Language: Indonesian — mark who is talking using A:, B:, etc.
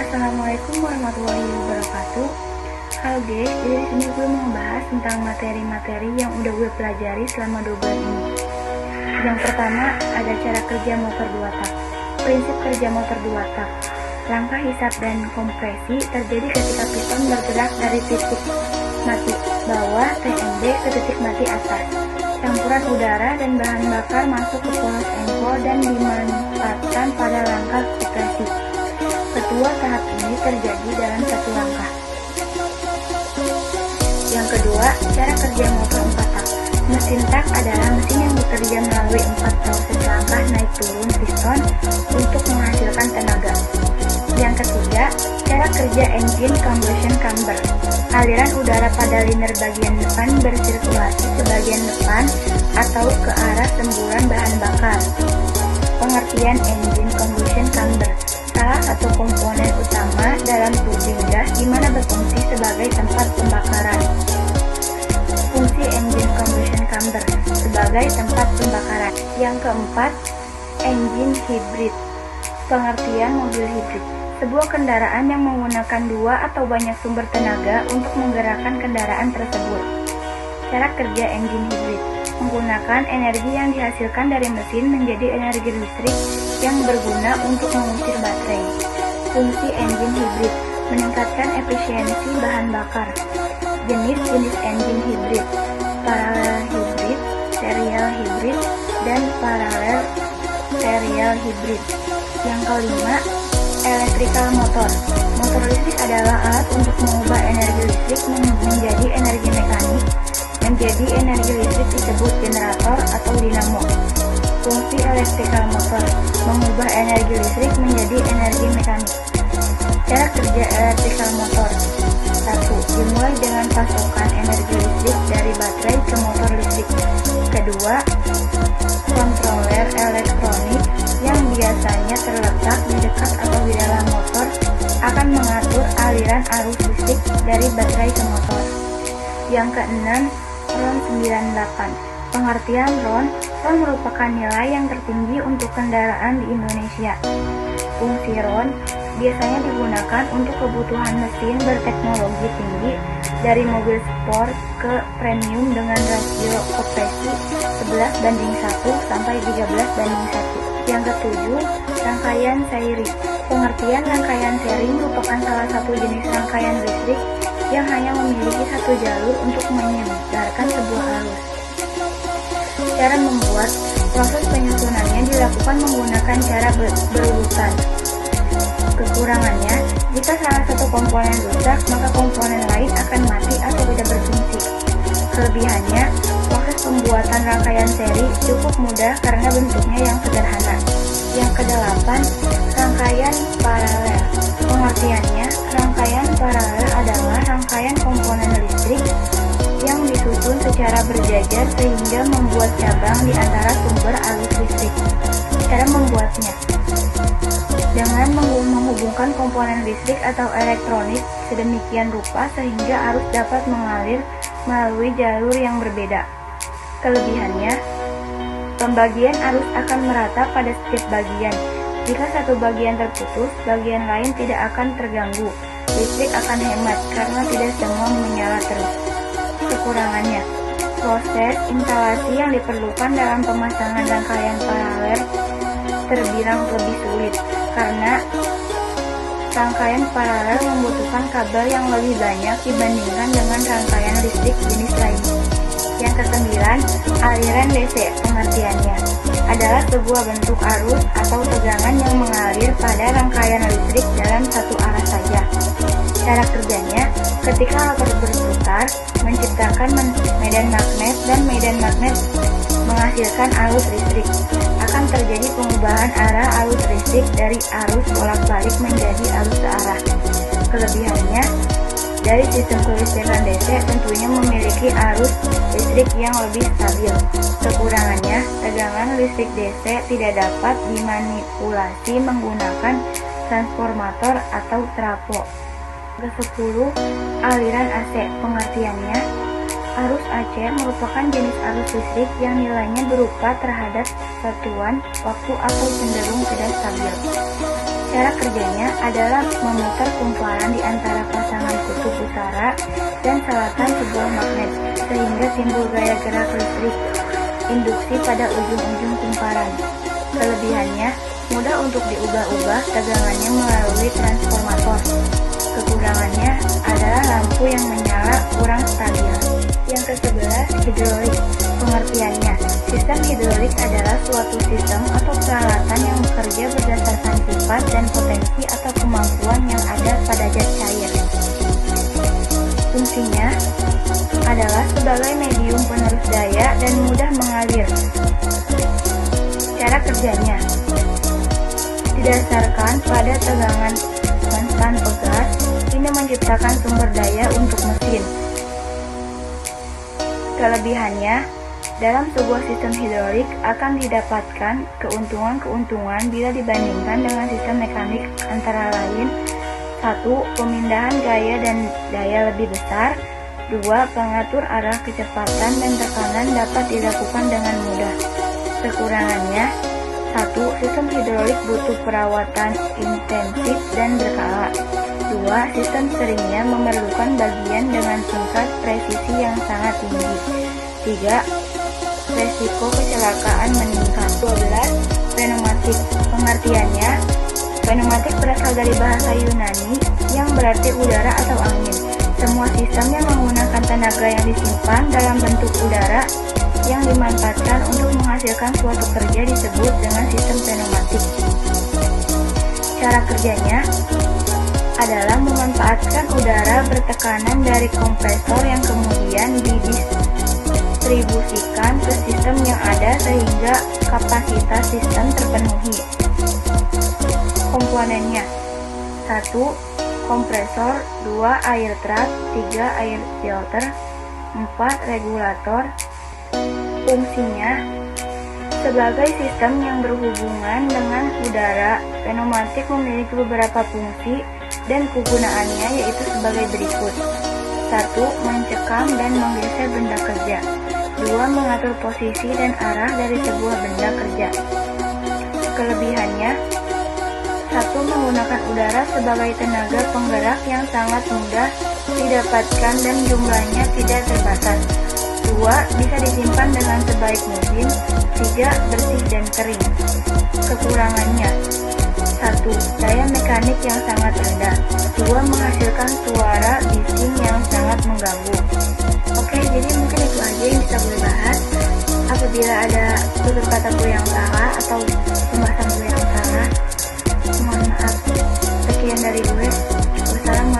A: Assalamualaikum warahmatullahi wabarakatuh. Halo guys, jadi di sini gue mau bahas tentang materi-materi yang udah gue pelajari selama 2 bulan ini. Yang pertama ada cara kerja motor 2 tak. Prinsip kerja motor 2 tak. Langkah hisap dan kompresi terjadi ketika piston bergerak dari titik mati bawah TMB ke titik mati atas. Campuran udara dan bahan bakar masuk ke polos engkol dan dimanfaatkan pada langkah kompresi. Kedua tahap ini terjadi dalam satu langkah. Yang kedua, cara kerja motor 4 tak. Mesin tak adalah mesin yang bekerja melalui 4 proses langkah naik turun piston untuk menghasilkan tenaga. Yang ketiga, cara kerja engine combustion chamber. Aliran udara pada liner bagian depan bersirkulasi ke bagian depan atau ke arah semburan bahan bakar. Pengertian engine combustion chamber. Salah satu komponen utama dalam turbin gas di mana berfungsi sebagai tempat pembakaran. Fungsi engine combustion chamber sebagai tempat pembakaran. Yang keempat, engine hybrid. Pengertian mobil hybrid. Sebuah kendaraan yang menggunakan 2 atau banyak sumber tenaga untuk menggerakkan kendaraan tersebut. Cara kerja engine hybrid. Menggunakan energi yang dihasilkan dari mesin menjadi energi listrik yang berguna untuk mengusir baterai. Fungsi engine hybrid. Meningkatkan efisiensi bahan bakar. Jenis-jenis engine hybrid. Parallel hybrid, serial hybrid, dan parallel serial hybrid. Yang kelima, electrical motor. Motor listrik adalah alat untuk mengubah energi listrik menjadi energi mekanik. Menjadi energi listrik disebut generator atau dinamo. Fungsi electrical motor mengubah energi listrik menjadi energi mekanik. Cara kerja electrical motor. 1. Dimulai dengan pasokan energi listrik dari baterai ke motor listrik. Kedua, kontroler elektronik yang biasanya terletak di dekat atau di dalam motor akan mengatur aliran arus listrik dari baterai ke motor. Yang keenam, RON 98. Pengertian RON merupakan nilai yang tertinggi untuk kendaraan di Indonesia. Fungsi RON biasanya digunakan untuk kebutuhan mesin berteknologi tinggi dari mobil sport ke premium dengan rasio kompresi 11:1 sampai 13:1. Yang ketujuh, rangkaian seri. Pengertian rangkaian seri merupakan salah satu jenis rangkaian listrik yang hanya memiliki satu jalur untuk menyebarkan sebuah arus. Cara membuat, proses penyusunannya dilakukan menggunakan cara berurutan. Kekurangannya, jika salah satu komponen rusak, maka komponen lain akan mati atau tidak berfungsi. Kelebihannya, proses pembuatan rangkaian seri cukup mudah karena bentuknya yang sederhana. Yang kedelapan, rangkaian paralel. Pengertiannya, rangkaian paralel adalah rangkaian komponen listrik yang disusun secara berjajar sehingga membuat cabang di antara sumber arus listrik. Cara membuatnya, dengan menghubungkan komponen listrik atau elektronik sedemikian rupa sehingga arus dapat mengalir melalui jalur yang berbeda. Kelebihannya, pembagian arus akan merata pada setiap bagian. Jika satu bagian terputus, bagian lain tidak akan terganggu. Listrik akan hemat karena tidak semua menyala terus. Kekurangannya, proses instalasi yang diperlukan dalam pemasangan rangkaian paralel terbilang lebih sulit karena rangkaian paralel membutuhkan kabel yang lebih banyak dibandingkan dengan rangkaian listrik jenis lain. Yang kesembilan, aliran DC. Pengertiannya adalah sebuah bentuk arus atau tegangan yang mengalir pada rangkaian listrik dalam satu arah saja. Cara kerjanya, ketika rotor berputar, menciptakan medan magnet dan medan magnet menghasilkan arus listrik. Akan terjadi pengubahan arah arus listrik dari arus bolak-balik menjadi arus searah. Kelebihannya, dari sistem kelistrikan DC tentunya memiliki arus listrik yang lebih stabil. Kekurangannya, tegangan listrik DC tidak dapat dimanipulasi menggunakan transformator atau trafo. Ke-10, aliran AC. Pengertiannya, arus AC merupakan jenis arus listrik yang nilainya berupa terhadap satuan waktu atau cenderung tidak stabil. Cara kerjanya adalah memutar kumparan di antara pasangan kutub utara dan selatan sebuah magnet, sehingga timbul gaya gerak listrik induksi pada ujung-ujung kumparan. Kelebihannya, mudah untuk diubah-ubah tegangannya melalui transformator. Kekurangannya adalah lampu yang menyala kurang stabil. Yang ke-11, hidrolik. Pengertiannya, sistem hidrolik adalah suatu sistem atau peralatan yang bekerja berdasarkan sifat dan potensi atau kemampuan yang ada pada zat cair. Fungsinya adalah sebagai medium penerus daya dan mudah mengalir. Cara kerjanya didasarkan pada tegangan konstan pegas. Ini menciptakan sumber daya untuk mesin. Kelebihannya, dalam sebuah sistem hidrolik akan didapatkan keuntungan-keuntungan bila dibandingkan dengan sistem mekanik, antara lain 1. Pemindahan gaya dan daya lebih besar. 2. Pengatur arah kecepatan dan tekanan dapat dilakukan dengan mudah. Kekurangannya, 1. Sistem hidrolik butuh perawatan intensif dan berkala. 2. Sistem seringnya memerlukan bagian dengan tingkat presisi yang sangat tinggi. 3. Resiko kecelakaan meningkat. 12. Pneumatik. Pengertiannya, pneumatik berasal dari bahasa Yunani yang berarti udara atau angin. Semua sistem yang menggunakan tenaga yang disimpan dalam bentuk udara yang dimanfaatkan untuk menghasilkan suatu kerja disebut dengan sistem pneumatik. Cara kerjanya adalah memanfaatkan udara bertekanan dari kompresor yang kemudian didistribusikan ke sistem yang ada sehingga kapasitas sistem terpenuhi. Komponennya 1. Kompresor, 2. Air trap, 3. Air filter, 4. Regulator. Fungsinya sebagai sistem yang berhubungan dengan udara, pneumatik memiliki beberapa fungsi dan kegunaannya yaitu sebagai berikut. 1. Mencekam dan menggeser benda kerja. 2. Mengatur posisi dan arah dari sebuah benda kerja. Kelebihannya, 1. Menggunakan udara sebagai tenaga penggerak yang sangat mudah didapatkan dan jumlahnya tidak terbatas. 2. Bisa disimpan dengan sebaik mungkin. 3. Bersih dan kering. Kekurangannya, 1. Daya mekanik yang sangat rendah. 2. Menghasilkan suara bising yang sangat mengganggu. Oke, jadi mungkin itu aja yang bisa gue bahas. Apabila ada tutur kata gue yang salah atau pembahasan gue yang salah, mohon maaf. Sekian dari gue. Wassalamualaikum